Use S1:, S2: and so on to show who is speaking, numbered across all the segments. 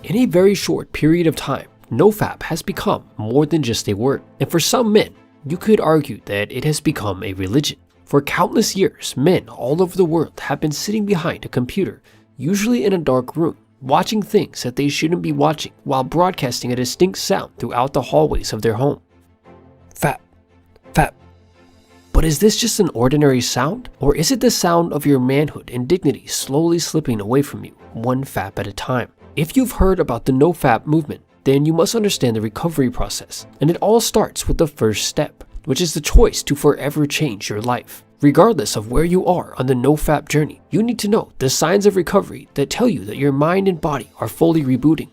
S1: In a very short period of time, nofap has become more than just a word, and for some men, you could argue that it has become a religion. For countless years, men all over the world have been sitting behind a computer, usually in a dark room, watching things that they shouldn't be watching while broadcasting a distinct sound throughout the hallways of their home. Fap, fap. But is this just an ordinary sound? Or is it the sound of your manhood and dignity slowly slipping away from you, one fap at a time? If you've heard about the nofap movement, then you must understand the recovery process. And it all starts with the first step, which is the choice to forever change your life. Regardless of where you are on the nofap journey, you need to know the signs of recovery that tell you that your mind and body are fully rebooting.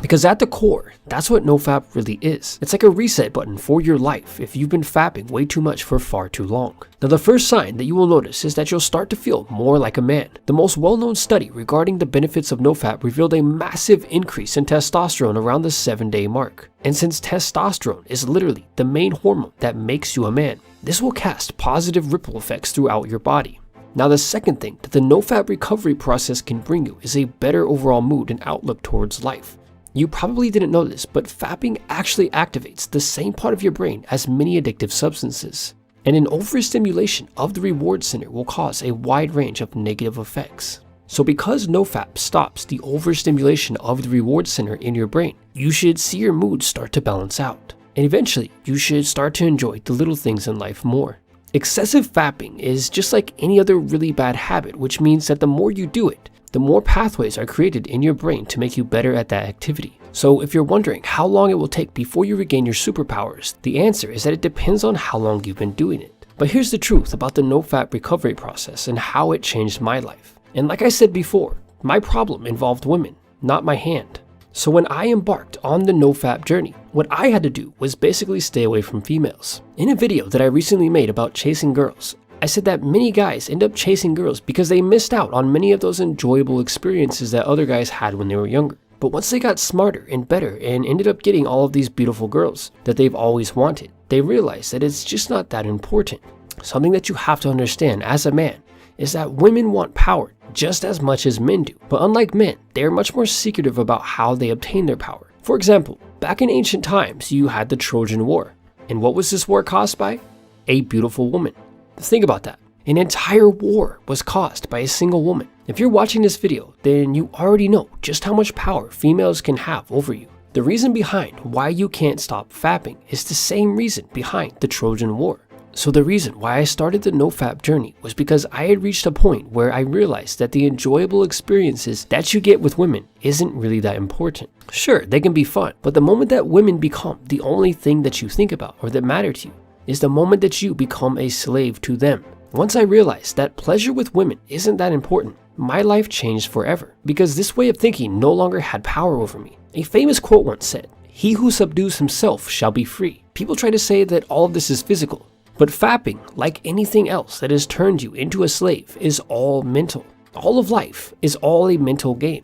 S1: Because at the core, that's what nofap really is. It's like a reset button for your life if you've been fapping way too much for far too long. Now, the first sign that you will notice is that you'll start to feel more like a man. The most well-known study regarding the benefits of nofap revealed a massive increase in testosterone around the 7-day mark. And since testosterone is literally the main hormone that makes you a man, this will cast positive ripple effects throughout your body. Now, the second thing that the nofap recovery process can bring you is a better overall mood and outlook towards life. You probably didn't know this, but fapping actually activates the same part of your brain as many addictive substances. And an overstimulation of the reward center will cause a wide range of negative effects. So because nofap stops the overstimulation of the reward center in your brain, you should see your mood start to balance out. And eventually, you should start to enjoy the little things in life more. Excessive fapping is just like any other really bad habit, which means that the more you do it, the more pathways are created in your brain to make you better at that activity. So if you're wondering how long it will take before you regain your superpowers, the answer is that it depends on how long you've been doing it. But here's the truth about the nofap recovery process and how it changed my life. And like I said before, my problem involved women, not my hand. So when I embarked on the nofap journey, what I had to do was basically stay away from females. In a video that I recently made about chasing girls, I said that many guys end up chasing girls because they missed out on many of those enjoyable experiences that other guys had when they were younger. But once they got smarter and better and ended up getting all of these beautiful girls that they've always wanted, they realized that it's just not that important. Something that you have to understand as a man is that women want power just as much as men do. But unlike men, they are much more secretive about how they obtain their power. For example, back in ancient times, you had the Trojan War. And what was this war caused by? A beautiful woman. Think about that. An entire war was caused by a single woman. If you're watching this video, then you already know just how much power females can have over you. The reason behind why you can't stop fapping is the same reason behind the Trojan War. So the reason why I started the nofap journey was because I had reached a point where I realized that the enjoyable experiences that you get with women isn't really that important. Sure, they can be fun, but the moment that women become the only thing that you think about or that matter to you is the moment that you become a slave to them. Once I realized that pleasure with women isn't that important, my life changed forever because this way of thinking no longer had power over me. A famous quote once said, "He who subdues himself shall be free." People try to say that all of this is physical, but fapping, like anything else that has turned you into a slave, is all mental. All of life is all a mental game.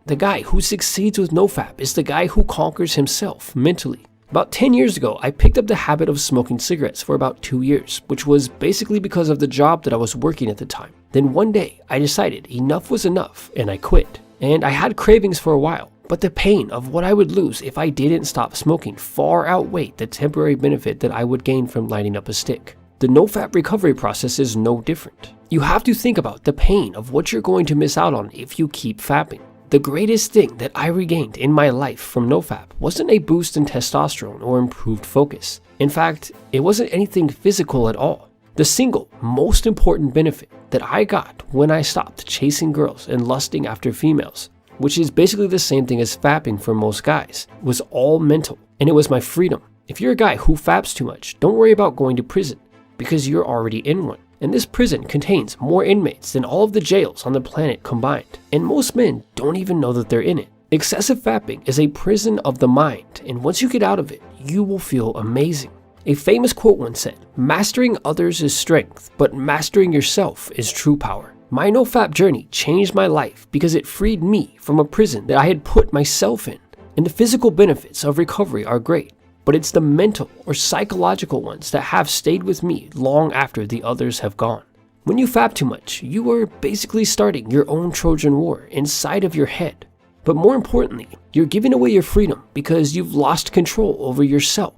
S1: The guy who succeeds with nofap is the guy who conquers himself mentally. About 10 years ago, I picked up the habit of smoking cigarettes for about 2 years, which was basically because of the job that I was working at the time. Then one day, I decided enough was enough and I quit. And I had cravings for a while, but the pain of what I would lose if I didn't stop smoking far outweighed the temporary benefit that I would gain from lighting up a stick. The nofap recovery process is no different. You have to think about the pain of what you're going to miss out on if you keep fapping. The greatest thing that I regained in my life from nofap wasn't a boost in testosterone or improved focus. In fact, it wasn't anything physical at all. The single most important benefit that I got when I stopped chasing girls and lusting after females, which is basically the same thing as fapping for most guys, was all mental, and it was my freedom. If you're a guy who faps too much, don't worry about going to prison because you're already in one. And this prison contains more inmates than all of the jails on the planet combined. And most men don't even know that they're in it. Excessive fapping is a prison of the mind, and once you get out of it, you will feel amazing. A famous quote once said, "Mastering others is strength, but mastering yourself is true power." My nofap journey changed my life because it freed me from a prison that I had put myself in. And the physical benefits of recovery are great, but it's the mental or psychological ones that have stayed with me long after the others have gone. When you fap too much, you are basically starting your own Trojan War inside of your head. But more importantly, you're giving away your freedom because you've lost control over yourself.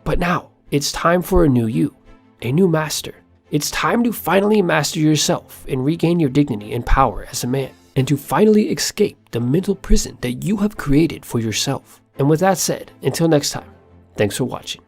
S1: But now, it's time for a new you, a new master. It's time to finally master yourself and regain your dignity and power as a man, and to finally escape the mental prison that you have created for yourself. And with that said, until next time, thanks for watching.